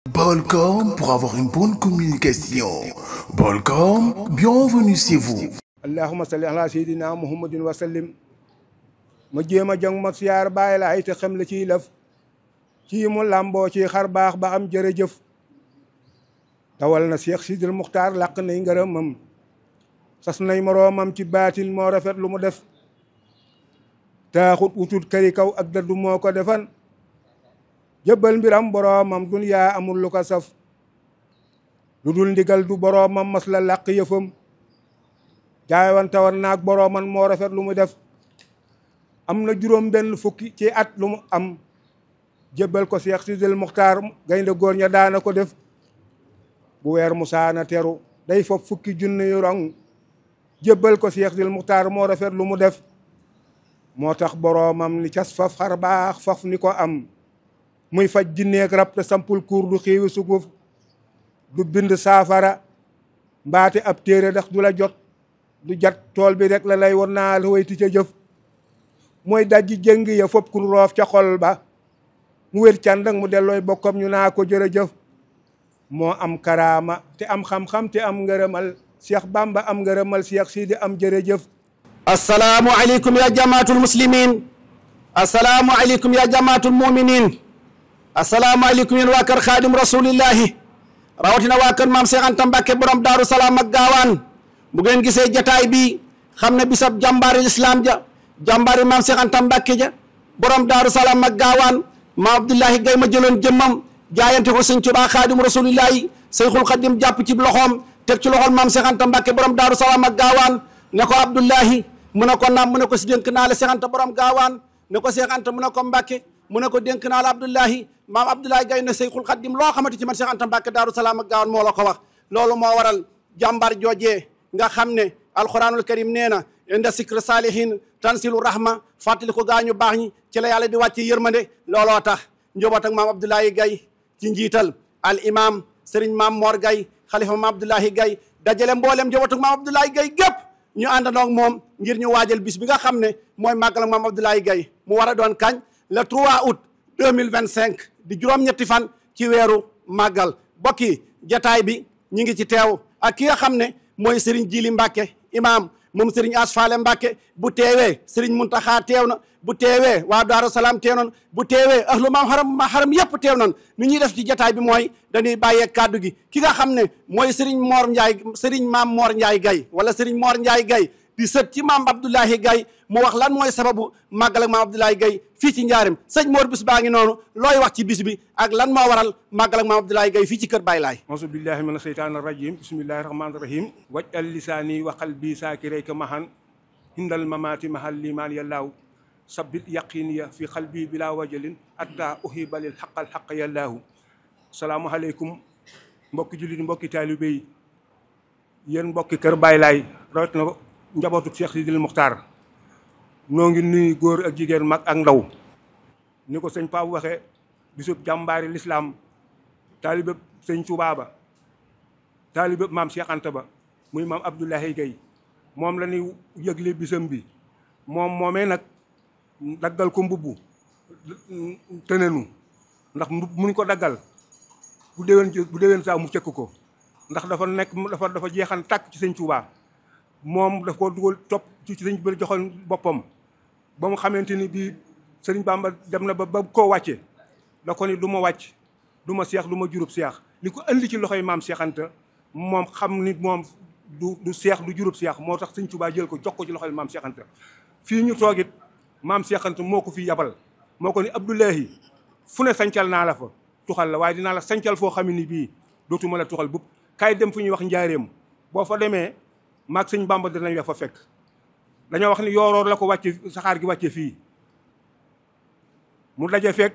Balcom pour avoir une bonne communication. Balcom, bienvenue chez vous. allahumma salli ala sayyidina muhammadin wa sallim. ma jéem a jàng ma siyaar bàyyi la ay te xam la ciy lëf ci mu làmboo ci xar baax ba am jërëjëf. tawal na Cheikh Sidil Muxtaar làq nay ngërëmam sas nay moroomam ci baatin moo rafet lu mu def. taaxut wutut këri kaw ak dëddu moo ko defan jëbbal mbiram boroomam duniyaa amul lu ko saf lu dul ndigal du boroomam mas la làq yëfam jaaywantawan naag borooman moo rafet lu mu def. am na juróom benn fukki ci at lu mu am jëbbal ko Cheikh Sidil Muxtaar gaynde góor ña daana ko def. bu weer musaana teru day fop fukki junne yu rong jëbbal ko Cheikh Sidil Muxtaar moo rafet lu mu def. moo tax boroomam ni cas faf xar baax faf ni ko am muy faj jinneeg rab te sampul kuur du xiiwi suguf du bind saafara mbaate ab téere ndax du la jot du jat tool bi rek la lay won naa la wayti ca jëf. mooy dajji jëng ya fop kun roof ca xol ba mu wér càndak mu dellooy bokkam ñu naa ko jërëjëf. moo am karaama te am xam-xam te am ngërëmal Cheikh Bamba am ngërëmal Cheikh Sidi am jërëjëf. assalaamu aleykum ya jamaatul muslimin, assalaamu aleykum ya jamaatul muminin, assalaamu aleykum yéen waa kër xaadim rasulillahi rawatina waa kër maam Cheikh Anta Mbàkke borom daaru salaam ak gaawaan. bu ngeen gisee jataay bi xam ne bisab jàmbaari islam ja jàmbaari maam Cheikh Anta Mbàkke ja borom daaru salaam ak gaawaan maam Abdullahi Gay ma jëloon jëmmam jaayante ko sëñ Tuubaa xaadim rasulillahi Seyxul Xadim jàpp ci loxoom teg ci loxol maam Cheikh Anta Mbàkke borom daaru salaam ak gaawaan ne ko Abdullahi mu ne ko naam mu ne ko si dénk naa la Cheikh Anta borom gaawaan ne ko Cheikh Anta mu ne ko Mbàkke mu ne ko dénk naa la Abdullahi maam Abdullahi Gay ne Seyxul Xadim loo xamante ci man Cheikh Anta Mbàkke daaru salaam ak gaawaan moo la ko wax. loolu moo waral jàmbaar joojee nga xam ne alquranul karim nee na inda sikr saalihin tansilu rahma fàttali ko gaañu baax ñi ci la yàlla di wàcce yërmande. looloo tax njaboot ak maam Abdoulaye Gaye ci njiital al imam Serigne Maam Mor Gaye xalifa maam Abdoulaye Gaye dajale mboolem njaboot ak maam Abdoulaye Gaye gépp ñu àndandoo ak moom ngir ñu waajal bis bi nga xam ne mooy màggal ak maam Abdoulaye Gaye mu war a doon kañ le 3 août 2025 di juróom-ñetti fan ci weeru màggal. bokk yi jataay bi ñu ngi ci teew ak ki nga xam ne mooy Serigne Jili Mbàkke imam moom Serigne Asfaale Mbàkke bu teewee Serigne Muntaxa teew na bu teewee waa Daaru Salaam teew noon bu teewee ahlu maam xaram yëpp teew noon ni ñuy def ci jataay bi mooy dañuy bàyyee kàddu gi ki nga xam ne mooy Serigne Mor Ndiaye Serigne Maam Mor Ndiaye Gaye wala Serigne Mor Ndiaye Gaye di sët ci maam Abdoulaye Gaye mu wax lan mooy sababu màggal ak maam Abdoulaye Gaye fii ci njaarim sëñ Mor bis baa ngi noonu looy wax ci bis bi ak lan moo waral màggal ak maam Abdoulaye Gaye fii ci kër Baye Laay. auzu billahi mina sheytaani rajim bismillahi rahmaani rahim waj'al lisaani wa qalbi saakirayka mahan hindal mamaati mahal limaan yallaahu sabbit yaqiniya fi qalbi bila wajalin atta uhibalil xaqal xaq yallaahu. salaamualeykum mbokki jullit mbokki taalibe yi yéen mbokki kër Baye Laay rawat na njabootu Cheikh Sidil Muxtaar noo ngi nuyu góor ak jigéen mag ak ndaw ni ko sëñ Pape waxee bisub jàmbaari lislaam taalibe sëñ Tuubaa ba taalibe maam Cheikh Anta ba muy maam Abdoulaye Gaye moom la ñuy yëgle bisam bi moom moomee nag daggal ko mbubbu tënenu ndax mbubb muñ ko daggal bu déwén saa mu cëkk ko ndax dafa jeexan tàkk ci sëñ Tuubaa moom daf ko dugal topp ci sëñ bi joxoon boppam ba mu xamante ni bii sëriñ Bamba dem na ba koo wàcce da ko ni du ma wàcc du ma seex du ma jurub seex li ko andi ci loxoy maam Cheikh Anta moom xam ni moom du seex du jurub seex moo tax sëñ Tuubaa jël ko jox ko ci loxoy maam Cheikh Anta. fii ñu toogit maam Cheikh Anta moo ko fi yabal moo ko ni Abdoulahi fu ne sancal naa la fa tuxal la waaye dinaa la sancal foo xam ni bii dootuma la tuxal bu kaay dem fu ñuy wax njaareem boo fa demee maag sëñ Bamba dinañ la fa fekk. dañoo wax ni yooroor la ko wàcce saxaar gi wàcce fii mu daje fekk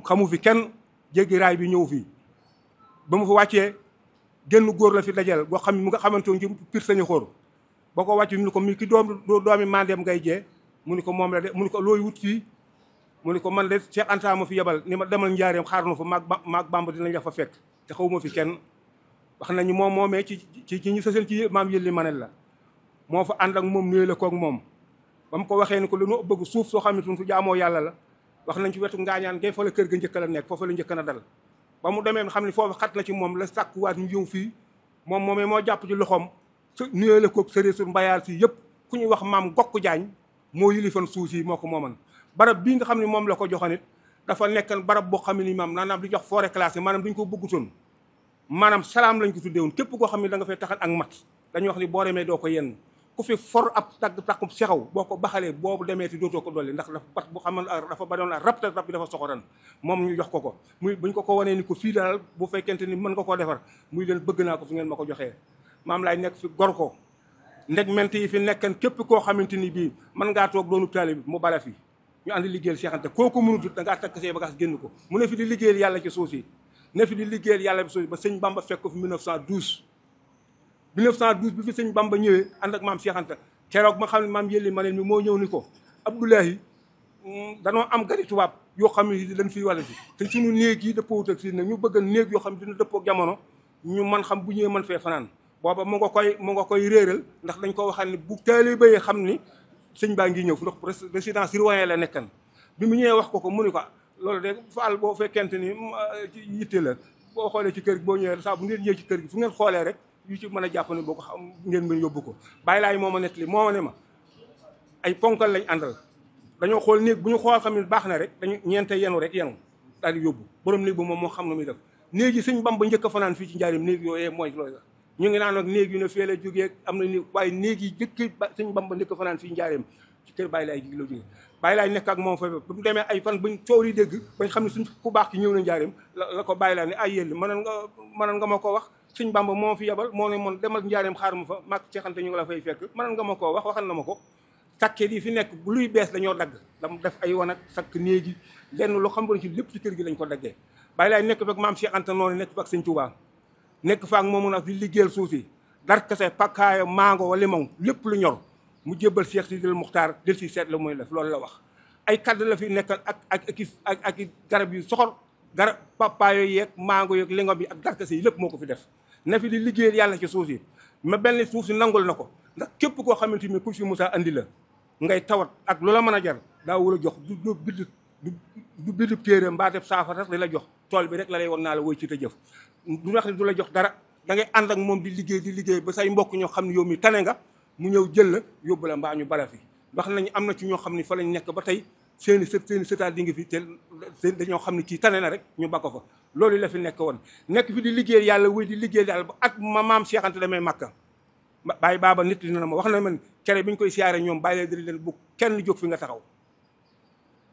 xamu fi kenn jéggi raay bi ñëw fii ba mu fa wàccee génn góor la fi dajal boo xam mu nga xamante ci pir sañu xóor boo ko wàcce mu ni ko mi ki doomi mandeem ngay jee mu ni ko moom la de mu ni ko looy wut fii mu ni ko man de Cheikh Anta ma fi yebal ni ma demal njaareem xaar na fa maag Bamba dinañ la fa fekk te xaw ma fi kenn. wax nañu moom moomee ci ñu sësal ci maam yëlli manel la moo fa ànd ak moom nuyu la koog moom ba mu ko waxee ni ko dañoo bëgg suuf soo xam ne fu jaamoo yàlla la wax nañ ci wetu ngaañaan gay fa la kër ga njëkk la nekk foofu la njëkk na dal ba mu demee xam ne foofu xat na ci moom la sàkkuwaat ñu ñëw fii moom moomee moo jàpp ci loxoom nuyoo la ko sëriñ su mbayaar si yëpp ku ñuy wax maam Gokk Jaañ moo yilifan suuf si moo ko mooman barab bii nga xam ne moom la ko joxoon it dafa nekk barab boo xam ne ni maam maanaam di jox forêt classée maanaam duñ ko bëggutoon maanaam salaam lañ ko tuddee woon képp koo xam ne da nga fay taxal ak mat dañuy wax ni boo demee doo ko yenn ku fi for ab taqub sexaw boo ko baxalee boobu demee ti dootoo ko dolli ndax dafa bat bu xam dafa badoon ak rab te rab bi dafa soxoran moom ñu jox ko muy buñ ko wanee ni ko fii daal bu fekkente ni mën nga koo defar muy leen bëgg naa ko fi ngeen ma ko joxee maam laay nekk fi gor ko ndeg ment yi fi nekkan képp koo xamante ni bii mën ngaa toog doonu taalibe bi mu bala fi ñu àndi liggéeyal Cheikh Anta kooku mënutut da ngaa takk say bagages génn ko mu ne fi di liggéeyal yàlla ci suuf si ne fi di liggéeyal yàlla bi suuf si ba sëñ Bamba fekk ko fi 1912 bi fi sëñ Bamba ñëwee ànd ak maam Cheikh Anta keroog ma xam ne maam yëlli ma ne mi moo ñëw ni ko Abdoulahi danoo am gari tubaab yoo xam ne dañ fiy wala si te suñu néeg yi dëppoowut ak si nag ñu bëgg néeg yoo xam ne dina dëppoo ak jamono ñu man xam bu ñëwee mën fee fanaan booba mu nga koy réeral ndax dañ ko waxal ni bu taalibe yi xam ni sëñ baa ngi ñëw fu ndax résidence surveillée la nekkan bi mu ñëwee wax ko mu ni ko loolu de faal boo fekkente ni yitte la boo xoolee ci kër gi boo ñëwee saa bu ngeen ñëwee ci kër gi fu ngeen xoolee rek yu ci mën a jàpp ne boo ko xam ngeen mën yóbbu ko bàyyi laay moo ma nettali moo ma ne ma ay ponkal lañ àndal dañoo xool néeg bu ñu xool xam ne baax na rek dañu ñeente yenu rek yenu daal di yóbbu borom néeg bu moom moo xam na muy def néeg yi sëñ Bamba njëkk a fanaan fii ci njaarim néeg yooyee mooy loolu la ñu ngi naan nag néeg yu ne fee la jógee am na néeg waaye néeg yi jëkk sëñ Bamba njëkk a fanaan fii njaarim ci kër bàyyi laay ji la jógee bàyyi laay nekk ak moom fa ba mu demee ay fan buñ coow yi dégg bañ xam ne suñ ku baax ki ñëw na njaarim la ko bàyyi laay ne ay yélli mënoon nga ma ko wax sëñ Bamba moo fi yebal moo ne moon demal njaarim xaar ma fa maag Cheikh Anta ñu ngi la fay fekk mënoon nga ma koo waxal na ma ko sàkket yi fi nekk luy bees dañoo dagg dam def ay wan ak sakk néegi lenn lu xam ci lépp ci kër gi lañ ko daggee bàyyi laay nekk fekk maam Cheikh Anta noonu nekk fa ak sëñ Touba nekk fa ak moomu nag di liggéeyal suuf si darkase pakkaaya mango wala limon lépp lu ñor mu jébbal Cheikh Sidil Muxtaar del si seet la muy def loolu la wax ay kadd la fi nekk ak garab yu soxor garab papaayo yeeg mango yeeg lingo bi ak darkase yi lépp moo ko fi def na fi di liggéeyal yàlla ci suuf si ma benn suuf si nangul na ko ndax képp koo xamante ni ku fi Moussa andi la ngay tawat ak lu la mën a jar daa war a jox du bindu téere mbaa def saafara rek di la jox tool bi rek la lay won naa la woy ci te jëf du wax ne du la jox dara da ngay ànd ak moom di liggéey ba say mbokk ñoo xam ne yow mi tane nga mu ñëw jël la yóbbu la mbaa ñu bala fi wax nañu am na ci ñoo xam ne fa lañ nekk ba tey seeni sëtaat di ngi fi te dañoo xam ne kii tane na rek ñu ba ko fa loolu la fi nekk woon nekk fi di liggéeyal yàlla wéy di liggéeyal yàlla ba ak maam Cheikh Anta demee Makka bàyyi baaba nit li na ma wax na man kere bi ñu koy siyaare ñoom bàyyi laay leen bu kenn jóg fi nga taxaw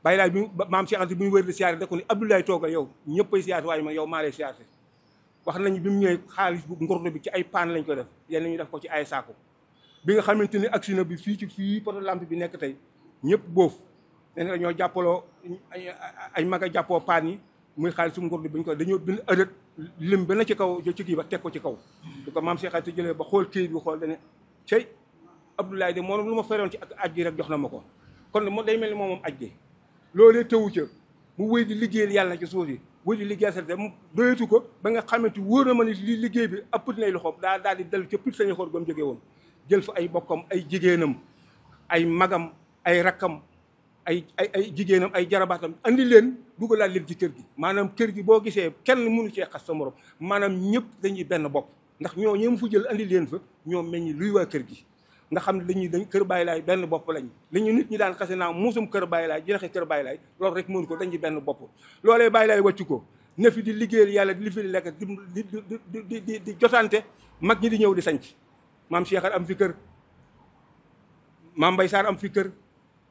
bàyyi laay bi maam Cheikh Anta bi ñu wër di siyaare da ko ni Abdoulaye toogal yow ñëppay siyaare waaye man yow maa lay siyaare wax nañu bi mu ñëwee xaalis bu ngordo bi ci ay paan lañ ko def yenn ñu def ko ci ay saako bi nga xamante ni accident bi fii poto lampe bi nekk tey ñëpp boof nee na dañoo jàppaloo ay mag a jàppoo paan yi muy xaalis su ngordo bi ñu ko dañoo bind ëdët lim ba na ci kaw ci kii ba teg ko ci kaw du ko maam Cheikh Anta jëlee ba xool kayit bi xool dane cey Abdoulaye de moom lu ma feroon ci ak aj gi rek jox na ma ko kon moo day mel ni moom aj gi loolee tëwu ca mu wéy di liggéeyal yàlla ci suuf yi wéy di liggéeyal sa mu doyatu ko ba nga xamante wóor na ma ni li liggéey bi ëpp nay loxoom daal di dellu ca put sañu xool ba mu jógee woon jël fa ay bokkam ay jigéenam ay magam ay rakkam ay jigéenam ay jarabaatam andi leen dugalaat leen ci kër gi maanaam kër gi boo gisee kenn mënu cee xas sa morom maanaam ñëpp dañuy benn bopp ndax ñoo ñeem fu jël andi leen fa ñoo meññi luy waa kër gi nga xam ne dañ kër Baay Laay benn bopp lañ li ñu nit ñi daan xase naa muusum kër Baay Laay jinaxe kër Baay Laay loolu rek mënu ko dañuy benn bopp loolee Baay Laay wàccu ko ne fi di liggéeyal yàlla di li fi di lekk di jotante mag ñi di ñëw di sanc maam Cheikh am fi kër maam Mbay Saar am fi kër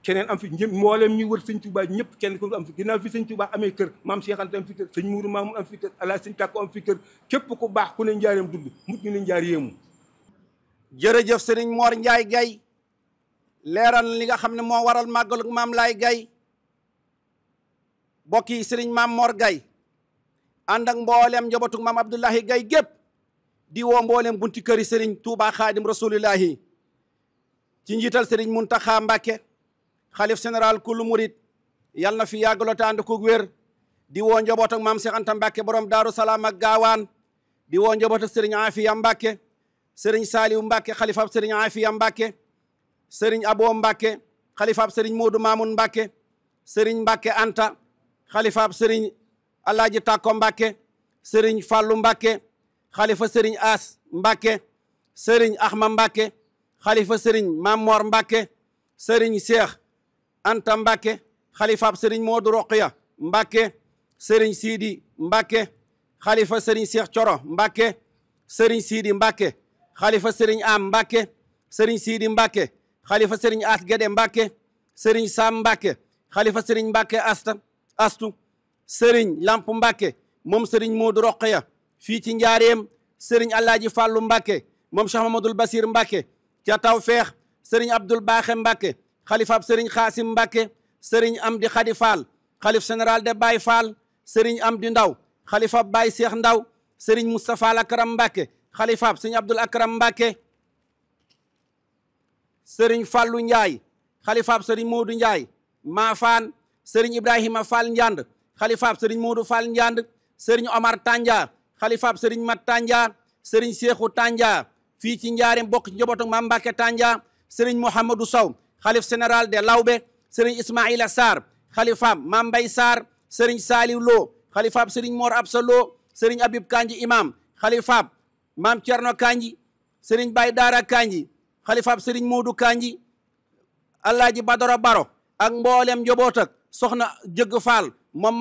keneen am fi ñëpp mboolem ñu wër sëñ Touba ñëpp kenn ko am fi ginnaaw fi sëñ Touba amee kër maam Cheikh Anta am fi kër sëñ Mourou Mamoun am fi kër ala sëñ Tàkko am fi kër képp ku baax ku ne njaareem dund mut ñu ne njaar yéemu jërëjëf sëriñ Mor Ndiaye Gaye leeral li nga xam ne moo waral màggalu maam Laay Gaye bokk yi sëriñ maam Mor Gaye ànd ak mboolem njabootu maam Abdoulahi Gaye gépp di woo mboolem bunti këri sëriñ Touba Xaadim Rasulillahi ci njiital sëriñ Muntaxa Mbàkke xalif général kullu murid yal na fi yàggaloo te ànd ko wér di woo njaboot ak maam Cheikh Anta Mbàkke borom Daaru Salaam ak Gaawaan di woo njaboot ak sëriñ Afiya Mbàkke sëriñ Saaliw Mbàkke xalifaab sëriñ Afiya Mbàkke sëriñ Abo Mbàkke xalifaab sëriñ Moodu Maamun Mbàkke sëriñ Mbàkke Anta xalifaab sëriñ Alaaji Tàkko Mbàkke sëriñ Fàllu Mbàkke xalifa sëriñ As Mbàkke sëriñ Axma Mbàkke xalifa sëriñ Mamor Mbàkke sëriñ Cheikh Anta Mbàkke xalifaab sëriñ Moodu Roqiya Mbàkke sëriñ Sidi Mbàkke xalifa sëriñ Cheikh Coro Mbàkke sëriñ Sidi Mbàkke xalifa sëriñ Am Mbàkke sëriñ Sidi Mbàkke xalifa sëriñ As Gede Mbàkke sëriñ Sam Mbàkke xalifa sëriñ Mbàkke Astu sëriñ Lamp Mbàkke moom sëriñ Moodu Roqiya fii ci Njaareem sëriñ Alaaji Fàllu Mbàkke moom Cheikh Mamadul Basir Mbàkke ca Tawfeex sëriñ Abdul Baaxe Mbàkke xalifaab sëriñ Xaasim Mbàkke sëriñ Amdi Xadi Fall xalif général de Baye Fall sëriñ Amdi Ndaw xalifaab Baye Seex Ndaw sëriñ Moustapha al Akram Mbàkke xalifaab sëriñ Abdul Akram Mbàkke sëriñ Fallu Njaay xalifaab sëriñ Moodu Njaay Maafaan sëriñ Ibrahima Fall Njand xalifaab sëriñ Moodu Fall Njand sëriñ Omar Tanja xalifaab sëriñ Mat Tanja sëriñ Seexu Tanja fii ci Njaareem bokk ci njabootu Maam Mbàkke Tanja sëriñ Mouhamadou Sow xalif général de Lawbe sëriñ Ismaïla Sarr xalifaab Maam Mbay Sarr sëriñ Saaliw Lo xalifaab sëriñ Mor Absa Lo sëriñ Abib Kanji imam xalifaab Maam Cerno Kanji sëriñ Bay Daara Kanji xalifaab sëriñ Moodu Kanji Alaaji Badara Baro ak mboolem njaboot ak soxna Jëgg Fall moom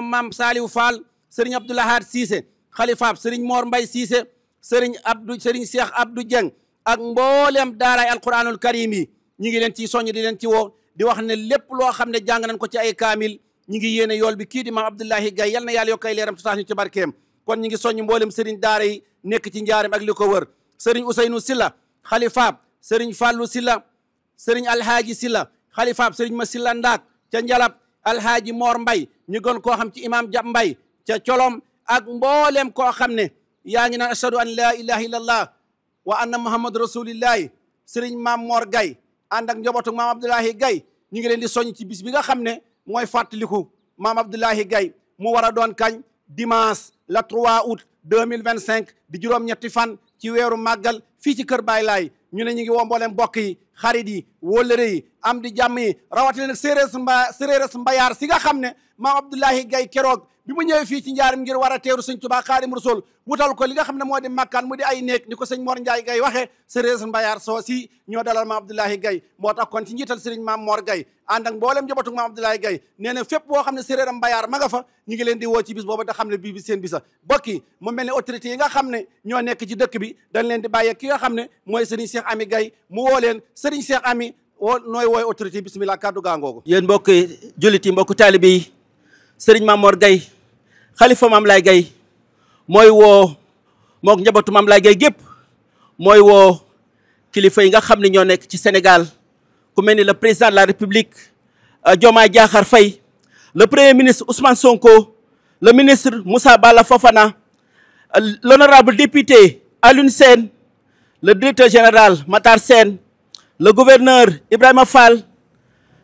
maam Saaliw Fall sëriñ Abdoulahad Cissé xalifaab sëriñ Mor Mbay Cissé sëriñ Cheikh Abdou Dieng ak mboolem daaraay alquranul karim yi ñi ngi leen ci soññ di leen ci woo di wax ne lépp loo xam ne jàng nañ ko ci ay kaamil ñi ngi yéene yool bi kii di maam Abdoulahi Gaye yal na yàlla yokk ay leeram tutaas ñu ci barkeem kon ñi ngi soññ mboolem sëriñ daara yi nekk ci Njaareem ak li ko wër sëriñ Ousseynou Silla xalifaab sëriñ Fallou Silla sëriñ Alhaaji Silla xalifaab sëriñ Ma Silla Ndaak ca Njalab Alhaaji Mor Mbay ñu gën koo xam ci imam Jab Mbay ca Colom ak mboolem koo xam ne yaa ngi naan ashhadu an la ilaha illallah wa anna muhammad rasulillahi sëriñ Maam Mor Gaye ànd ak njabootu Maam Abdoulahi Gaye ñu ngi leen di soññ ci bis bi nga xam ne mooy fàttaliku Maam Abdoulahi Gaye mu war a doon kañ dimanche le 3 août 2025 di juróom-ñetti fan ci weeru màggal fii ci kër Baay Laay ñu ne ñu ngi woo mboolem mbokk yi xarit yi wóllëre yi am di jàmm yi rawatina nag séeréer mbayaar si nga xam ne Maam Abdoulahi Gaye keroog bi mu ñëwee fii ci Njaareem ngir war a teeru sëñ Tuubaa Xaadim Rasuul wutal ko li nga xam ne moo di makkaan mu di ay néeg ni ko sëñ Mor Njaay Gaye waxee séeréer mbayaar soo si ñoo dalal Maam Abdoulahi Gaye moo tax kon ci njiital sëriñ Maam Mor Gaye ànd ak mboolem njabootu Maam Abdoulahi Gaye nee na fépp boo xam ne séeréer mbayaar ma nga fa ñu ngi leen di woo ci bis boobu da xam ne bii bi seen bisa bokki mu mel ne autorité yi nga xam ne ñoo nekk ci dëkk bi dañ leen di bàyyee ki nga xam ne mooy sëriñ Cheikh Ami Gaye mu woo leen sëriñ Cheikh Ami woo nooy wooy autorité yi bismillah kàddu gaangoogu yéen mbokk jullit yi mbokk taalibe yi sëriñ Maam Mor Gaye xalifa Maam Laay Gaye mooy woo mook njabootu Maam Laay Gaye gépp mooy woo kilifa yi nga xam ne ñoo nekk ci Sénégal ku mel ni le président de la République Diomaye Diakhar Faye le premier ministre Ousmane Sonko le ministre Moussa Bala Fofana l'honorable député Alioune Sène le directeur général Matar Sène le gouverneur Ibrahima Fall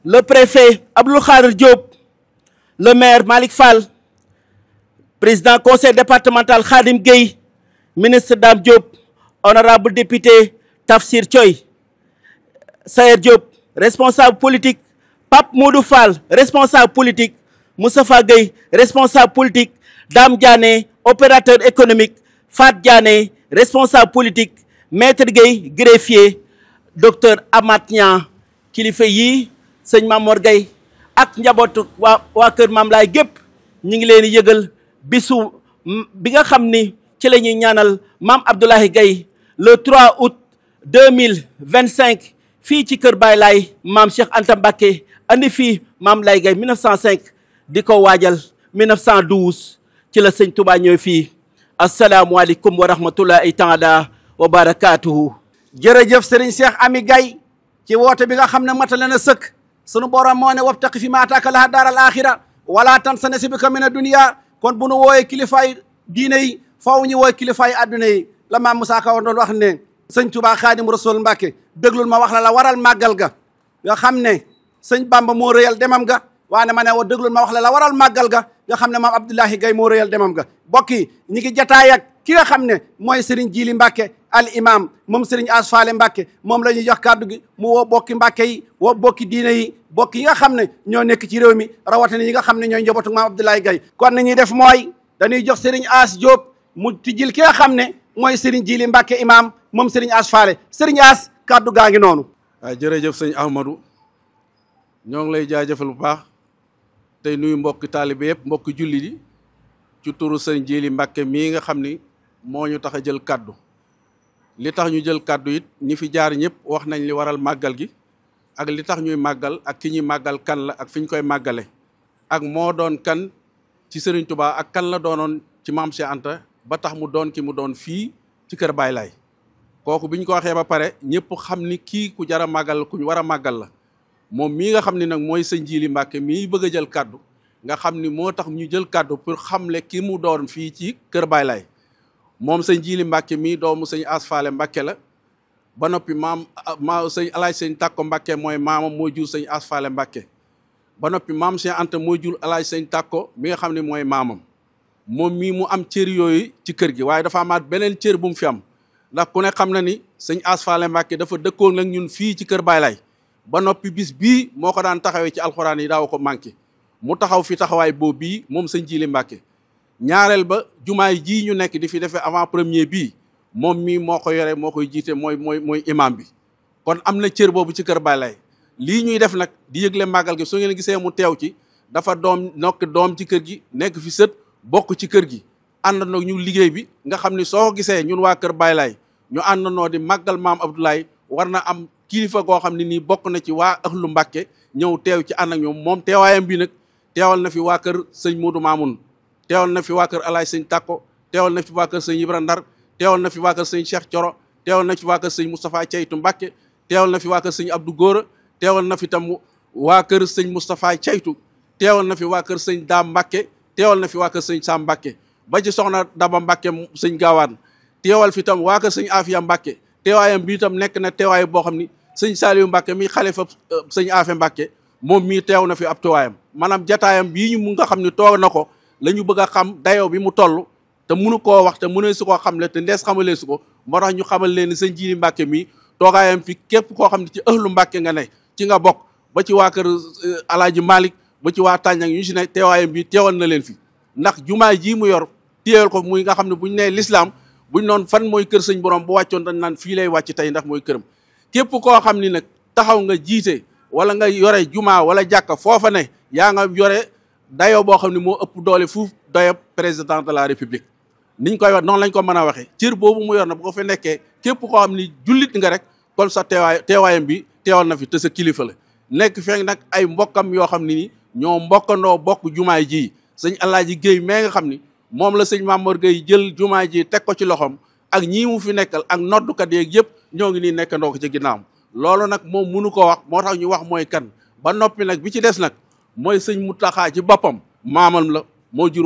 le préfet Abdou Khadir Diop le maire Malick Fall président conseil départemental Khadim Gueye ministre Dame Diop honorable député Tafsir Thioy Sayer Diop responsable politique Pape Modou Fall responsable politique Moustapha Gueye responsable politique Dame Diané opérateur économique Fat Diané responsable politique maître Gueye greffier docteur Amath Niang kilifa yii sëñ Maam Mor Gaye ak njabootu waa kër Maam Laay gépp ñu ngi leen di yëgal bisu bi nga xam ni ci la ñuy ñaanal Maam Abdoulahi Gaye le 3 août 2025 fii ci kër Baay Laay Maam Cheikh Anta Mbacké andi fii Maam Laay Gaye 1905 di ko waajal 1912 ci la sëñ Touba ñëw fii asalaamualeykum wa rahmatullahi taala wa barakatuhu jërëjëf sëriñ Cheikh Ami Gaye ci woote bi nga xam ne matale na sëkk sunu borom moo ne wabtaqi fi ma ataaka laha daaral axira wala tansa nasibaka mina dunya kon bu nu wooyee kilifaay diine yi faw ñu wooy kilifaay adduna yi la maam Moussa Ka doon wax ne sëñ Touba Xaadim Rasul Mbàkke déglul ma wax la waral màggal ga nga xam ne sëñ Bamba moo rëyal demam ga waane ma ne woo déglul ma wax la waral màggal ga nga xam ne maam Abdoulahi Gaye moo rëyal demam ga bokk yi ñi ngi jataay ak ki nga xam ne mooy Serigne Jili Mbàkke al imam moom Serigne As Faale Mbàkke moom la ñuy jox kàddu gi mu woo bokki Mbàkke yi woo bokki diine yi bokk yi nga xam ne ñoo nekk ci réew mi rawatina yi nga xam ne ñooy njabootu maam Abdoulahi Gaye kon ni ñuy def mooy dañuy jox Serigne As Diop mu tijjil ki nga xam ne mooy Serigne Jili Mbacke imam moom Serigne As Faale Serigne As kaddu gaa ngi noonu. waaw jërëjëf sëñ Ahmadou ñoo ngi lay jaajëfal bu baax tey nuyu mbokki taalibe yëpp mbokki julli di ci turu sëñ Jili Mbacke mii nga xam ni moo ñu tax a jël kaddu li tax ñu jël kaddu it ñi fi jaar ñëpp wax nañ li waral màggal gi ak li tax ñuy màggal ak ki ñuy màggal kan la ak fi ñu koy màggale ak moo doon kan ci Serigne Touba ak kan la doonoon ci Maam Cheikh Anta ba tax mu doon ki mu doon fii ci kër Baay Laay kooku bi ñu ko waxee ba pare ñëpp xam ni kii ku jar a màggal ku ñu war a màggal la moom mii nga xam ni nag mooy sëñ Jili Mbàkke mii bëgg a jël kaddu nga xam ni moo tax ñu jël kaddu pour xamle ki mu doon fii ci kër Baay Laay moom sëñ Jili Mbàkke mii doomu sëñ As Faale Mbàkke la ba noppi sëñ alaaj sëñ Tàkko Mbàkke mooy maamam moo jur sëñ As Faale Mbàkke ba noppi maam Cheikh Anta moo jur alaaj sëñ Tàkko mi nga xam ne mooy maamam moom mii mu am cër yooyu ci kër gi waaye dafa amaat beneen cër bu mu fi am ndax ku ne xam na ni sëñ As Faale Mbàkke dafa dëkkoon nag ñun fii ci kër Baay Laay ba noppi bis bii moo ko daan taxawee ci alxuraan yi daaw ko manqué mu taxaw fi taxawaay boobu bii moom sëñ Jili Mbàkke ñaareel ba jumaay jii ñu nekk di fi defee avant premier bii moom mii moo ko yore moo koy jiite mooy imam bi kon am na cër boobu ci kër Baay Laay lii ñuy def nag di yëgle màggal gi su ngeen gisee mu teew ci dafa doom ci kër gi nekk fi sët bokk ci kër gi àndandoo ñu liggéey bi nga xam ni soo gisee ñun waa kër Baay Laay ñu àndandoo di màggal maam Abdoulaye war na am kilifa goo xam ne nii bokk na ci waa ahlu Mbàkke ñëw teew ci ànd ak ñoom moom teewaayam bi nag teewal na fi waa kër sëñ Moodu Maamun teewal na fi waa kër alaaj sëñ Tàkko teewal na fi waa kër sëñ Ibra Ndar teewal na fi waa kër sëñ Cheikh Coro teewal na fi waa kër sëñ Moustapha Ceytu Mbàkke teewal na fi waa kër sëñ Abdou Góora teewal na fi tam waa kër sëñ Moustapha Ceytu teewal na fi waa kër sëñ Daam Mbàkke teewal na fi waa kër sëñ Sam Mbàkke ba ci soxna Daba Mbàkke sëñ Gaawaan teewal fi tam waa kër sëñ Afia Mbàkke teewaayam bi itam nekk na teewaay boo xam ni sëñ Saliou Mbàkke mi xalifa sëñ Afia Mbàkke moom mii teew na fi ab teewaayam maanaam jataayam bii ñu mu nga xam ne toog na ko la ñu bëgg a xam dayoo bi mu toll te mënu koo wax te mënee su koo xamle te ndees xamalee su ko moo tax ñu xamal leen ni sëñ Jili Mbàkke mii toogaayam fi képp koo xam ne ci ëhlu Mbàkke nga ne ci nga bokk ba ci waa kër Alaaji Malick ba ci waa Tànjang ñu si ne teewaayam bi teewal na leen fi ndax jumaa ji mu yor téewal ko muy nga xam ne buñ nee l'islam buñ noon fan mooy kër sëñ borom bu wàccoon dañ naan fii lay wàcc tey ndax mooy këram képp koo xam ni nag taxaw nga jiite wala nga yore jumaa wala jàkka foofa ne yaa nga yore dayoo boo xam ne moo ëpp doole fuuf dayoo président de la république niñ koy wax noonu lañ ko mën a waxee cër boobu mu yor na bu ko fi nekkee képp koo xam ni jullit nga rek kon sa teewaayam bi teewal na fi te sa kilifa la nekk fekk nag ay mbokkam yoo xam ne ni ñoo mbokkandoo bokk jumaay ji sëñ Alaaji Géey mee nga xam ni moom la sëñ Mamour Gueye jël jumaay ji teg ko ci loxoom ak ñii mu fi nekkal ak noddukat yeeg yëpp ñoo ngi nii nekkandoo ko ci ginnaawam loolu nag moom mënu ko wax moo tax ñu wax mooy kan ba noppi nag bi ci des nag mooy sëñ Muntaxa ci boppam maamam la moo jur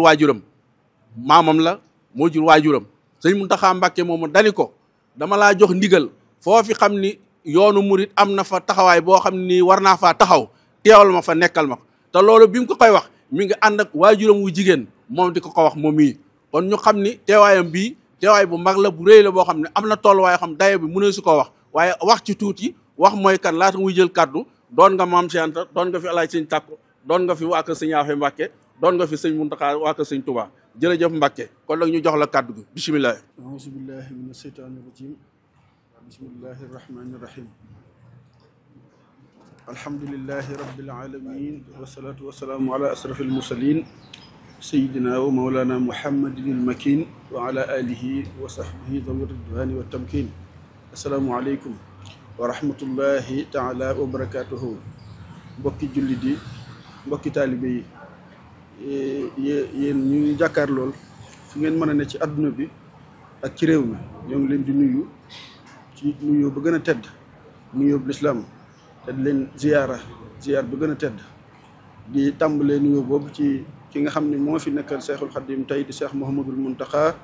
waajuram sëñ Muntaxa Mbàkke moomu dani ko dama laa jox ndigal foofi xam ni yoonu murit am na fa taxawaay boo xam ni war naa faa taxaw teewal ma fa nekkal ma ko te loolu bi mu ko koy wax mi ngi ànd ak waajuram wu jigéen moom di ko wax moom mii kon ñu xam ni teewaayam bii teewaay bu mag la bu rëy la boo xam ne am na tolluwaay xam daye bi mënee su ko wax waaye wax ci tuuti wax mooy kan laata muy jël kaddu doon nga Maam Cheikh Anta doon nga fi alaaj sëñ Tàkko doon nga fi waa kër sëñ Afe Mbàkke doon nga fi sëñ Muntaxa waa kër sëñ Touba jërëjëf Mbàkke kon nag ñu jox la kaddu gi bisimilah. auzu billahi mina shaytaani rajim bismillahi rahmani rahim alhamdulillahi rabbil alamin wasalaatu wasalaamu ala asrafil mursalin sayidina wa mawlana muhammadin almakin wa ala alihi wa sahbihi dawi ridwani wa tamkin assalaamu aleykum wa rahmatullahi taala wa barakatuhu mbokki jullit yi mbokki taalibe yi yéen ñu jàkkaar lool fi ngeen mën a ne ci adduna bi ak ci réew mi ñoo ngi leen di nuyu ci nuyoo ba gën a tedd nuyoo bu lislaam te di leen ziar ba gën a tedd di tàmbalee nuyoo boobu ci ki nga xam ne moo fi nekkal Seexul Xadim tey di Seex Muhammadul Muntaxa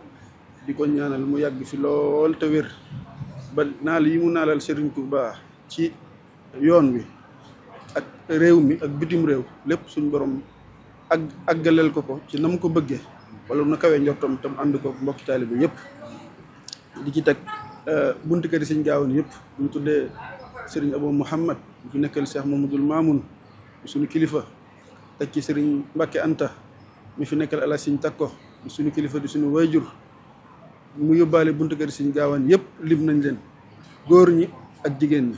di ko ñaanal mu yàgg fi lool te wér ba naal yi mu naalal Sëriñ Tuubaa ci yoon wi ak réew mi ak bitim réew lépp suñ borom ak àggaleel ko ci na mu ko bëggee wala na kawee njortam tam ànd ko mbokki taalibe yëpp di ci teg buntu kër yi sëñ Gaawoon yëpp bu ñu tuddee Sëriñ Abou Mouhamad bu fi nekkal Cheikh Mamadul Mamoun suñu kilifa teg ci Sëriñ Mbàkke Anta mi fi nekkal Alaaji Sëñ Takko di suñu kilifa di suñu wayjur mu yóbbaale buntu kër Sëriñ Gaawaan yëpp lim nañ leen góor ñi ak jigéen ñi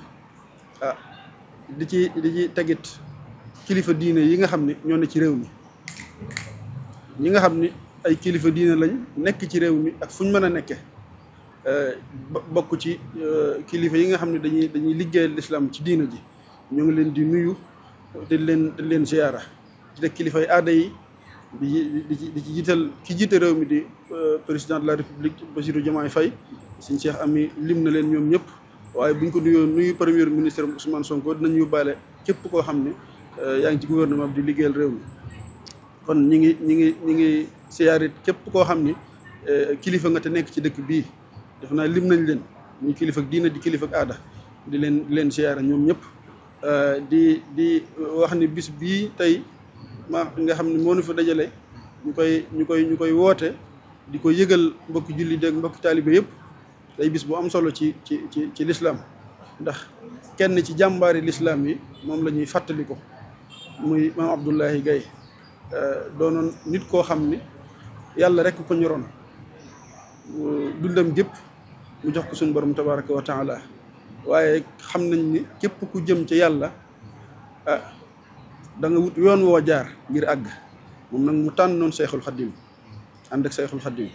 di ci tegit kilifa diine yi nga xam ne ñoo ne ci réew mi ñi nga xam ni ay kilifa diine lañ nekk ci réew mi ak fu ñu mën a nekke bokk ci kilifa yi nga xam ne dañuy liggéeyal lislaam ci diina ji ñoo ngi leen di nuyu di leen ziyaara ci de kilifay aada yi di ci jiital ki jiite réew mi di président de la république Bassirou Diomaye Faye Sëñ Cheikh Ami lim na leen ñoom ñëpp waaye buñ ko nuyu premier ministre Ousmane Sonko dinañ yóbbaale képp koo xam ne yaa ngi ci gouvernement bi di liggéeyal réew mi kon ñi ngi siyaarit képp koo xam ni kilifa nga te nekk ci dëkk bii def naa lim nañ leen muy kilifa ak diina di kilifa ak aada di leen siyaara ñoom ñëpp di wax ni bis bii tey nga xam ne moo nu fa dajale ñu koy woote di ko yëgal mbokki julli dégg mbokki taalibe yëpp day bis bu am solo ci lislaam ndax kenn ci jàmbaari lislaam yi moom la ñuy fàttali ko muy maam Abdoulaye Gaye doonoon nit koo xam ni yàlla rek ko ñoroon dundam gépp mu jox ko suñu borom tabaraka wa taala waaye xam nañ ni képp ku jëm ci yàlla da nga wut yoon woo jaar ngir àgg moom nag mu tànnoon Seexul Xaddim ànd ak Seexul Xaddim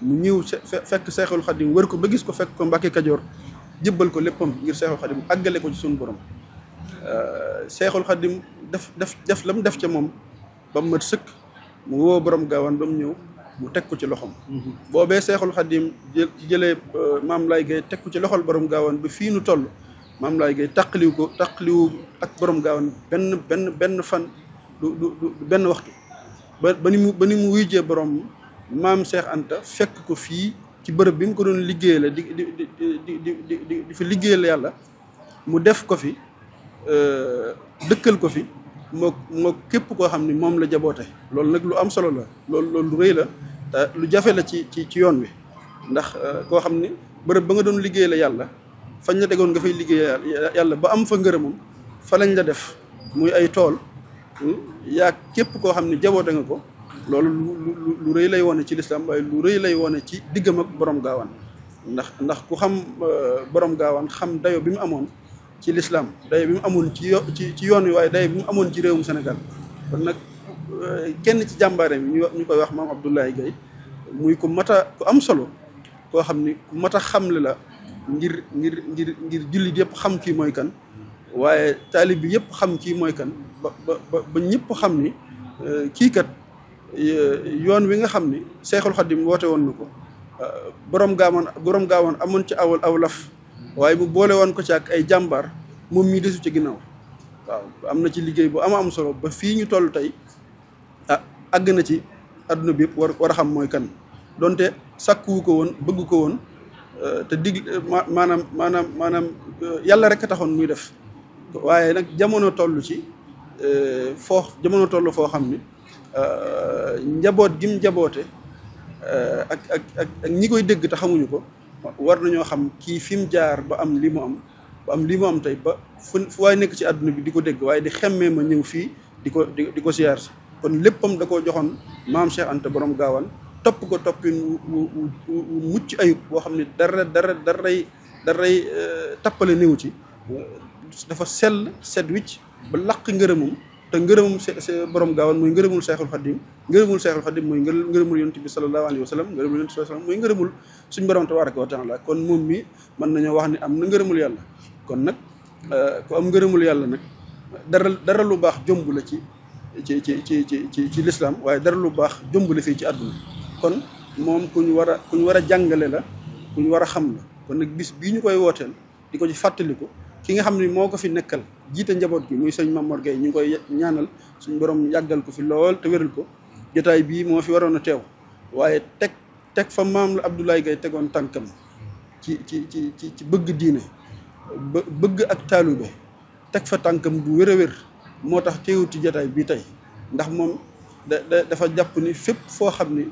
mu ñëw fekk Seexul Xaddim wër ko ba gis ko fekk ko Mbàkke Kajoor jébbal ko léppam ngir Seexul Xaddim àggale ko ci suñu borom Seexul Xaddim def la mu def ca moom ba mu mat sëkk mu woo borom gaawaan ba mu ñëw mu teg ko ci loxom boobee Seexul Xaddim jëlee Maam Laay Gay teg ko ci loxol borom gaawaan ba fii nu toll Maam Laay Gay taqaliwu ak borom gaawaan benn fan du benn waxtu ba ni mu wuyjee borom maam Cheikh Anta fekk ko fii ci bërëb bi mu ko doon liggéeyal di fi liggéeyal yàlla mu def ko fi dëkkal ko fi moo képp koo xam ni moom la jaboote loolu nag lu am solo la loolu lu rëy la te lu jafe la ci yoon wi ndax koo xam ni bërëb ba nga doon liggéeyal yàlla fañ la tegoon nga fay liggéeyal yàlla ba am fa ngërëmam fa lañ la def muy ay tool yaa képp koo xam ni jaboote nga ko loolu lu rëy lay wone ci lislaam waaye lu rëy lay wone ci diggam ak borom gaawaan ndax ku xam borom gaawaan xam dayo bi mu amoon ci lislaam dayo bi mu amoon ci yoon wi waaye dayo bi mu amoon ci réewum Sénégal kon nag kenn ci jàmbaare mi ñu koy wax maam Abdoulaye Gaye muy ku am solo koo xam ni ku mat a xamle la ngir jullit yëpp xam kii mooy kan waaye taalib bi yëpp xam kii mooy kan ba ñëpp xam ni kii kat yoon wi nga xam ni Seexul Xaddim woote woon na ko borom gaawaan amoon ci aw laf waaye mu boole woon ko ci ak ay jàmbaar moom mii desu ci ginnaaw waaw am na ci liggéey bu am solo ba fii ñu toll tey àgg na ci adduna bi yëpp war a xam mooy kan donte sàkkuwu ko woon bëgg ko woon te maanaam yàlla rek a taxoon muy def waaye nag jamono toll foo xam ni njaboot gi mu njaboote ak ñi koy dégg te xamuñu ko war nañoo xam kii fi mu jaar ba am li mu am tey ba fu waay nekk ci àdduna bi di ko dégg waaye di xemmee ma ñëw fii di ko siyaar si kon léppam da koo joxoon maam Cheikh Anta borom gaawaan topp ko toppin wu mucc ayub boo xam ne daray tappale néew ci dafa sell set wicc ba laq ngërëmam te ngërëmum borom gaawaan mooy ngërëmul Seexul Xaddim mooy ngërëmul yonent bi sallallahu alayhi wa sallam ngërëmul yonent bi sallallahu alayhi wa sallam mooy ngërëmul suñ borom tabaraka wa taala kon moom mi mën nañoo wax ni am na ngërëmul yàlla kon nag ku am ngërëmul yàlla nag dara lu baax jomb la ci lislaam waaye dara lu baax jomb la fii ci àdduna kon moom ku ñu war a jàngale la ku ñu war a xam la kon nag bis bii ñu koy wooteel di ko ci fàttaliku ki nga xam ne moo ko fi nekkal jiite njaboot gi muy sëñ Mamor Gueye ñu ngi koy ñaanal suñu borom yàggal ko fi lool te wéral ko jotaay bii moo fi waroon a teew waaye teg fa maam la Abdoulaye Gaye tegoon tànkam ci bëgg diine bëgg ak taalube teg fa tànkam bu wér a wér moo tax teewut ci jotaay bii tey ndax moom dafa jàpp ni fépp foo xam ni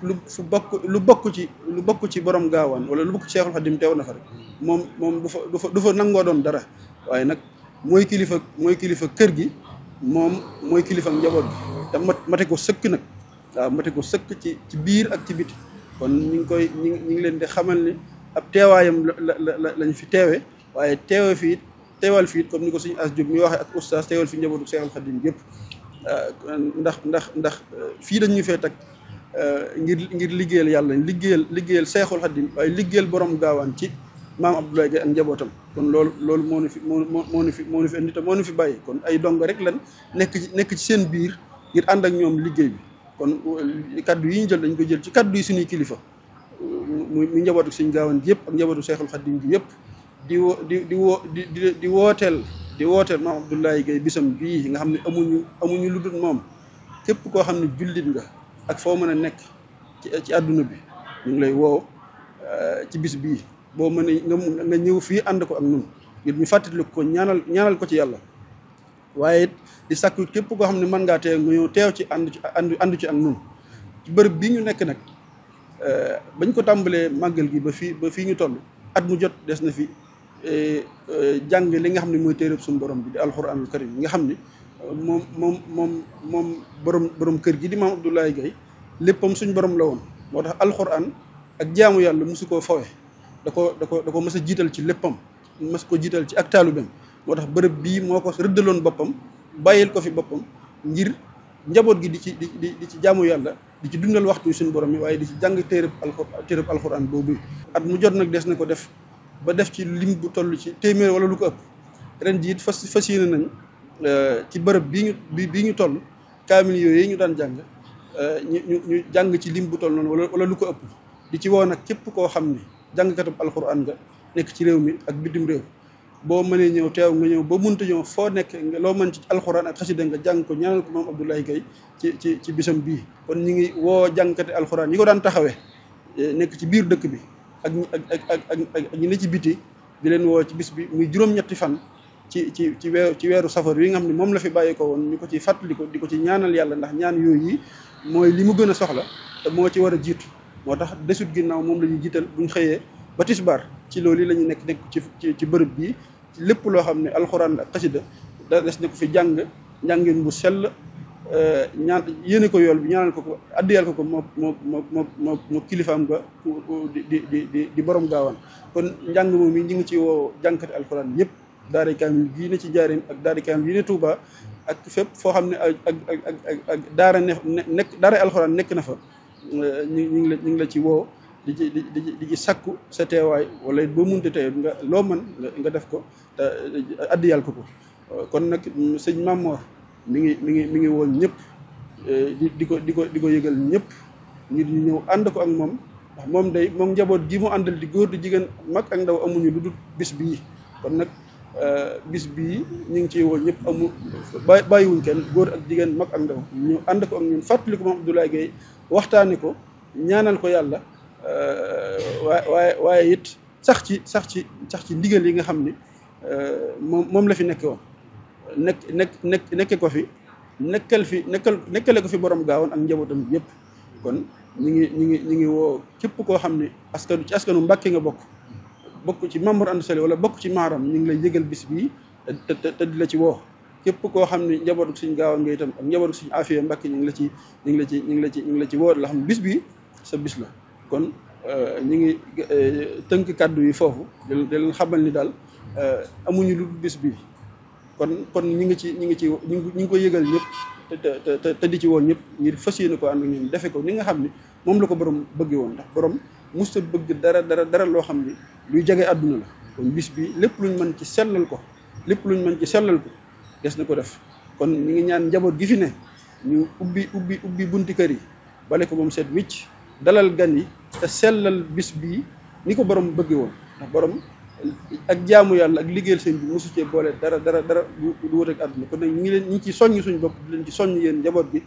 lu bokk ci borom gaawaan wala lu bokk ci Seexul Xaddim teew na fa rek moom du fa nangoo doon dara waaye nag mooy kilifa kër gi moom mooy kilifa njaboot gi te mate ko sëkk nag waaw mate ko sëkk ci biir ak ci biti kon ñu ngi leen di xamal ni ab teewaayam lañ fi teewe waaye teewal fii comme ni ko suñu as Jóob mi waxee ak oustaz teewal fi njabootu Seexul Xadiim yëpp ndax fii dañ ñu fee teg ngir liggéeyal yàlla liggéeyal Seexul Xadiim waaye liggéeyal borom gaawaan ci maam Abdoulaye Gaye ak njabootam kon loolu moo nu fi indi te moo nu fi bàyyi kon ay dongo rek lan nekk ci seen biir ngir ànd ak ñoom liggéey bi kon kaddu yi ñu jël dañ ko jël ci kaddu yi suñuy kilifa mu njabootu suñu gaawaan gi yëpp ak njabootu Seexul Xadiim gi yëpp di wooteel maam Abdoulaye Gaye bisam bii nga xam ne amuñu lu dul moom képp koo xam ne jullit nga ak foo mën a nekk ci àdduna bi ñu ngi lay woo ci bis bii boo mënee nga ñëw fii ànd ko ak ñun ngir ñu fàttali ko ñaanal ko ci yàlla waaye it di sakku képp koo xam ne mën ngaa teew nga ñëw teew ci ànd ci ak ñun ci bërëb bii ñu nekk nag bañ ko tàmbalee màggal gi ba fii ñu toll at mu jot des na fi jàng li nga xam ne mooy téereb suñu borom bi di alxuraanul karim nga xam ni moom borom kër gi di maam Abdoulaye Gaye léppam suñ borom la woon moo tax alxuraan ak jaamu yàlla mosu koo fawe da ko mës a jiital ci léppam mës ko jiital ci ak taalubeem moo tax bërëb bii moo ko rëddaloon boppam bàyyil ko fi boppam ngir njaboot gi di ci jaamu yàlla di ci dundal waxtu suñu borom yi waaye di ci jàng téereb alxuraan boobu at mu jot nag des na ko def ba def ci lim bu toll ci téeméer wala lu ko ëpp ren jiit fas yéene nañ ci bërëb bii ñu toll kaamil yooyu ñu daan jàng ñu jàng ci lim bu toll noonu wala lu ko ëpp di ci woo nag képp koo xam ne jàngkatub alxuraan nga nekk ci réew mi ak bitim réew boo mënee ñëw teew nga ñëw boo mënta ñëw foo nekk loo mën ci alxuraan ak xasida nga jàng ko ñaanal ko maam Abdoulaye Gaye ci bisam bii kon ñu ngi woo jàngkati alxuraan yi ko daan taxawee nekk ci biir dëkk bi ak ñi ne ci biti di leen woo ci bis bi muy juróom-ñetti fan ci weeru safar yi nga xam ne moom la fi bàyyi ko woon ñu ko ci fàttali ko di ko ci ñaanal yàlla ndax ñaan yooyu yi mooy li mu gën a soxla te moo ci war a jiitu moo tax desut ginnaaw moom la ñuy jiital buñ xëyee ba tisbaar ci loolu yi la ñu nekk ci bërëb bii ci lépp loo xam ne alxuraan ak xasida da des na ko fi njàngin bu sell ñaan yéene ko yool bi ñaanal ko addiyal ko moo kilifaam nga di borom gaawaan kon njàng moom yi ñu ngi ci woo jànkati alxuraan yëpp daara kaamil gii ne ci Njaaréem ak daara kaamil yi ne Touba ak fépp foo xam ne ak daara alxuraan nekk na fa ñu ngi la ci woo di ci sakku sa teewaay wala boo munte tey nga loo mën nga def ko te addiyal ko kon nag sëñ Mamor mi ngi woon ñëpp di ko yëgal ñëpp ngir ñu ñëw ànd ko ak moom ndax moom njaboot gi mu àndal di góor di jigéen mag ak ndaw amuñu lu dul bis bii kon nag bis bii ñu ngi ciy woo ñëpp bàyyiwuñ kenn góor ak jigéen mag ak ndaw ñu ànd ko ak ñun fàttali ko moom Abdoulaye Gaye waxtaane ko ñaanal ko yàlla waaye it sax ci ndigal yi nga xam ni moom la fi nekke woon nekke ko fi nekkale ko fi borom gaawoon ak njabootam yëpp kon ñu ngi woo képp koo xam ne askanu Mbàkke nga bokk ci Mamour Anta Sali wala bokk ci maaram ñu ngi lay yëgal bis bii te di la ci woo képp koo xam ne njabootu suñ gaawoon nga itam ak njabootu suñ Afiya Mbàkke ñu ngi la ci woo la xam ne bis bii sa bis la kon ñu ngi tënk kàddu yi foofu di leen xamal ni daal amuñu lu bis bii kon ñu ngi ko yëgal ñëpp te di ci woon ñëpp ngir fas yéene ko ànd ak ñun defe ko ni nga xam ni moom la ko borom bëggee woon ndax borom musta bëgg dara loo xam ni luy jege àdduna la kon bis bi lépp luñ mën ci sellal ko des na ko def kon ñu ngi ñaan njaboot gi fi ne ñu ubbi bunti kër yi bale ko moom seet wicc dalal gan yi te sellal bis bii ni ko borom bëggee woon ndax borom ak jaamu yàlla ak liggéeyal sëñ bi mosu cee boole dara du wut ak àdduna kon nag ñu ngi ci soññ suñ bopp di leen ci soññ yéen njaboot gi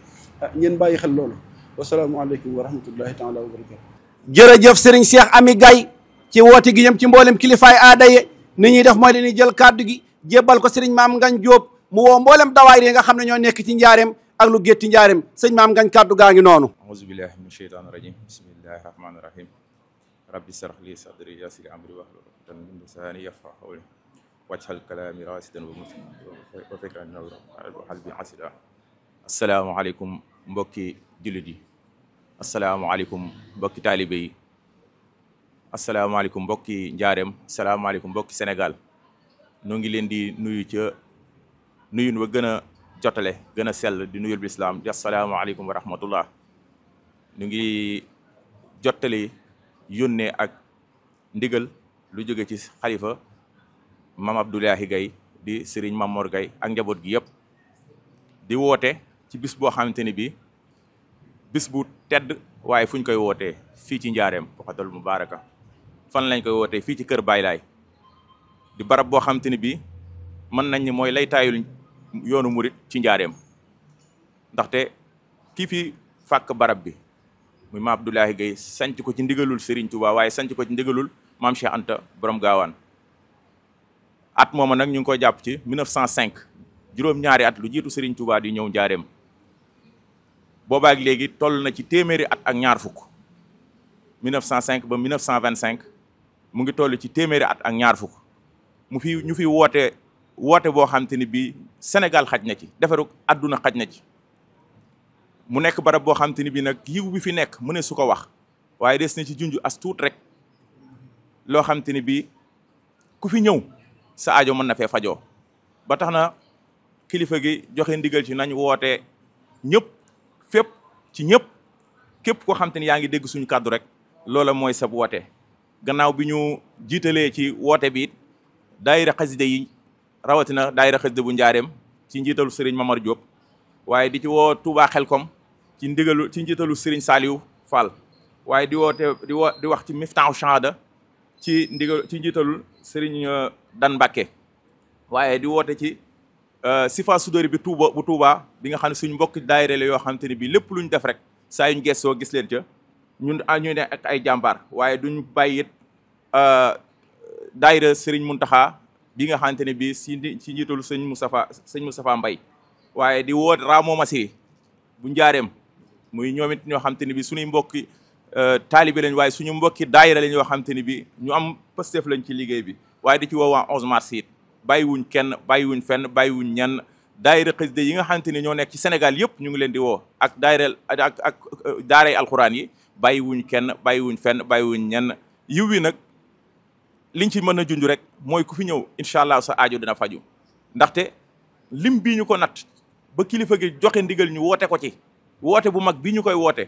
ngeen bàyyi xel loolu wasalaamaaleykum wa rahmatullahi taala wa barakatu jërëjëf Serigne Cheikh Amy Gaye ci woote gi ñëm ci mboolem kilifaay aada yi ni ñuy def mooy dañuy jël kàddu gi jébbal ko Serigne Maam Ngagne Diop mu woo mboolem dawaayir yi nga xam ne ñoo nekk ci njaareem ak lu gétti njaareem sëñ Maam Ngagne kàddu gaa ngi noonu auzu billahi min sheytaani rajim bismillahi rahmaani rahim rabbi shrah li sadri yassir amri wahlul uqdatan min lisani yafqahu qawli wajhal kalaami rasidan wa fikran nawwir wa qalbi asida asalaamaaleykum mbokki jullit yi asalaamaaleykum mbokki taalibe yi, asalaamaaleykum mbokki njaareem, asalaamaaleykum mbokki Sénégal. noo ngi leen di nuyu ca nuyun wa gën a jotale gën a sell di nuyul bislaam di asalaamaaleykum wa rahmatullah. ñu ngi jottali yónnee ak ndigal lu jóge ci xalifa Mame Abdoulaye Gaye di Serigne Mame Mor Gaye ak njaboot gi yëpp di woote ci bis boo xamante ni bi bis bu tedd, waaye fu ñu koy wootee fii ci njaareem Boxatul Mubaaraka. fan lañ koy wootee fii ci kër Baay Laay di barab boo xamante ni bi mën nañ ni mooy lay taayul yoonu murit ci njaareem, ndaxte kii fi fàkk barab bi muy Mame Abdoulaye Gaye sanc ko ci ndigalul Serigne Touba, waaye sanc ko ci ndigalul Mame Cheikh Anta borom gaawaan. at mooma nag ñu ngi koy jàpp ci 1905, juróom-ñaari at lu jiitu Serigne Touba di ñëw njaareem. boobaak léegi toll na ci téeméeri at ak ñaar fukk, 1905 ba 1925 mu ngi toll ci téeméeri at ak ñaar fukk. ñu fi woote boo xam te ni bii Sénégal xaj na ci, defaru àdduna xaj na ci. mu nekk barab boo xam te ni bii nag yiw bi fi nekk mu ne su ko wax, waaye des na ci junj as tuut rek loo xam te ni bii ku fi ñëw sa aajo mën na fee fajoo. ba tax na kilifa gi joxe ndigal ci nañ woote ñëpp fépp ci ñëpp, képp koo xam te ni yaa ngi dégg suñu kàddu rek loola mooy sab woote. gannaaw bi ñu jiitalee ci woote bi it daayira xasida yi, rawatina daayira xasida bu njaareem ci njiitalu Serigne Mamar Diop, waaye di ci woo Touba Xelkom ci njiitalu Serigne Saliou Fall, waaye di wax ci Miftaahu Shahada ci njiitalul Serigne Dan Mbacké, waaye di woote ci Sifa Sudori bi bu Touba bi nga xam ne suñ mbokk daayira la yoo xam te ne bii lépp luñ def rek saa yuñ gestoo gis leen ca ñu ne ak ay jàmbaar. waaye duñ bàyyi it daayira Serigne Mountakha bi nga xamante ne bii ci njiitalu sëñ Moustapha Mbaye, waaye di woote Ramo Masiri bu njaareem muy ñoom it ñoo xamante ne bii suñuy mbokki taalibe lañ, waaye suñu mbokki daayira lañ yoo xamante ni bii ñu am pastef lañ ci liggéey bi. waaye di ci woo waa 11 mars it bàyyiwuñ kenn, bàyyiwuñ fenn, bàyyiwuñ ñenn. daayira xasida yi nga xamante ni ñoo nekk ci Sénégal yëpp ñu ngi leen di woo, ak daaray alxuraan yi bàyyiwuñ kenn, bàyyiwuñ fenn, bàyyiwuñ ñenn. yiw wi nag liñ ci mën a junj rek mooy ku fi ñëw incha allah sa aajo dina faju, ndaxte lim bii ñu ko natt ba kilifa gi joxe ndigal ñu woote ko ci woote bu mag bii ñu koy woote.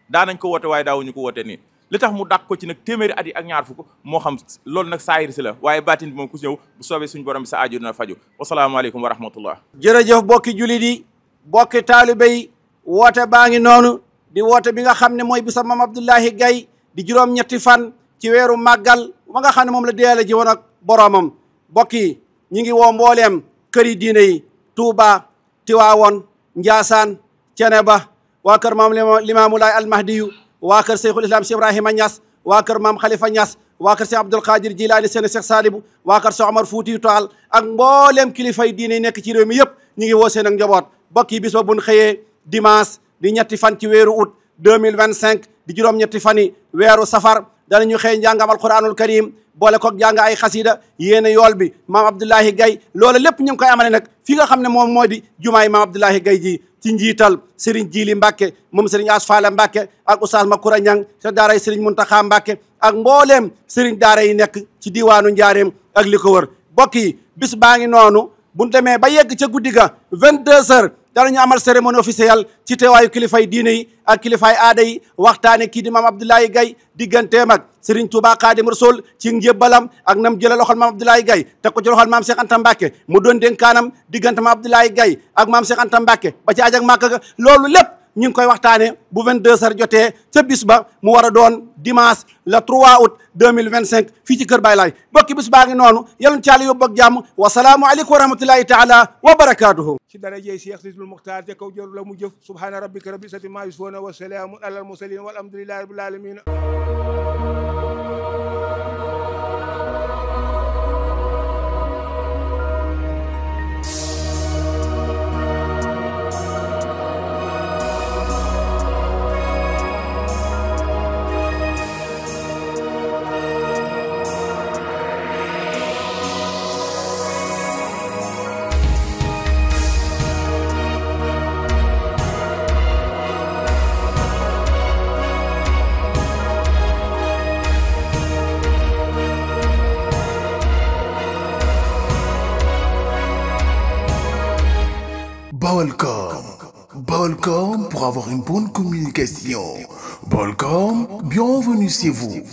daanañ ko woote waaye daawuñu ko woote nii. li tax mu dàq ko ci nag téeméeri at yi ak ñaar fukk moo xam, loolu nag saahir si la, waaye baatin bi moom ku ñëw bu soobee suñu borom bi sa aajo dina faju. wasalaamaaleykum wa rahmatullah. jërëjëf bokki julit yi, bokki taalibe yi, woote baa ngi noonu di woote bi nga xam ne mooy bisa Mame Abdoulaye Gaye di juróom-ñetti fan ci weeru màggal ba nga xam ne moom la deele ji woon ak boroomam. bokk yi ñi ngi woo mbooleem këri diine yi Touba, Tiwaawoon, Njaasaan, Ceneba, waa kër maam Limaamu Laay Almahdiyu, waa kër Seyxul Islam Cheikh Ibrahima Niass, waa kër maam Khalifa Niass, waa kër Cheikh Abdoul Qadir Jilaani seen Cheikh Sadibou, waa kër Cheikh Omar Foutiyou Tall ak mbooleem kilifay diine yi nekk ci réew mi yëpp ñu ngi woo seen ak njaboot. bokk yi bis ba buñ xëyee dimanche di ñetti fan ci weeru août 2025 di juróom-ñetti fani weeru safar danañu xëy njàngam alquranul karim boole koog jàng ay xasida yéene yool bi Mame Abdoulaye Gaye. loolu lépp ñu ngi koy amale nag fi nga xam ne moom moo di jumaay Mame Abdoulaye Gaye ji ci njiital Serigne Djili Mbacke moom Serigne Asfala Mbacke ak Oustaz Makoura Niang ca daaray Serigne Mountakha Mbacke ak mbooleem Serigne daara yi nekk ci diwaanu Njaareem ak li ko wër. bokk yi bis baa ngi noonu bu ñu demee ba yegg ca guddi ga 22h danañu amal cérémonie officielle ci teewaayu kilifay diine yi ak kilifay aada yi waxtaane kii di Mame Abdoulaye Gaye digganteem ak Serigne Touba Khadim Rasoul ci njébbalam ak nam jëla loxol Mame Abdoulaye Gaye teg ko ci loxol Mame Cheikh Anta Mbacke mu doon dénkaanam diggante Mame Abdoulaye Gaye ak Mame Cheikh Anta Mbacke ba ci aj ak Màkka ga. loolu lépp ñu ngi koy waxtaane bu 22h jotee ca bis ba mu war a doon dimanche le 3 août 2025 fii ci kër Baay Laay. bokki bis baa ngi noonu yàlla na ci Yàlla yóbbu ak jàmm. wasalaamu aleykum wa rahmatullahi taala wa barakaatuhu. ci darajey Cheikh Sidil Muxtaar te kaw jëru la mu jëf subhaana rabbika rabbil izzati maa yasifuun wa salaamun alal mursaliin walhamdulillahi rabbil aalamiin. Balcom. Balcom pour avoir une bonne communication. Balcom, bienvenue chez vous.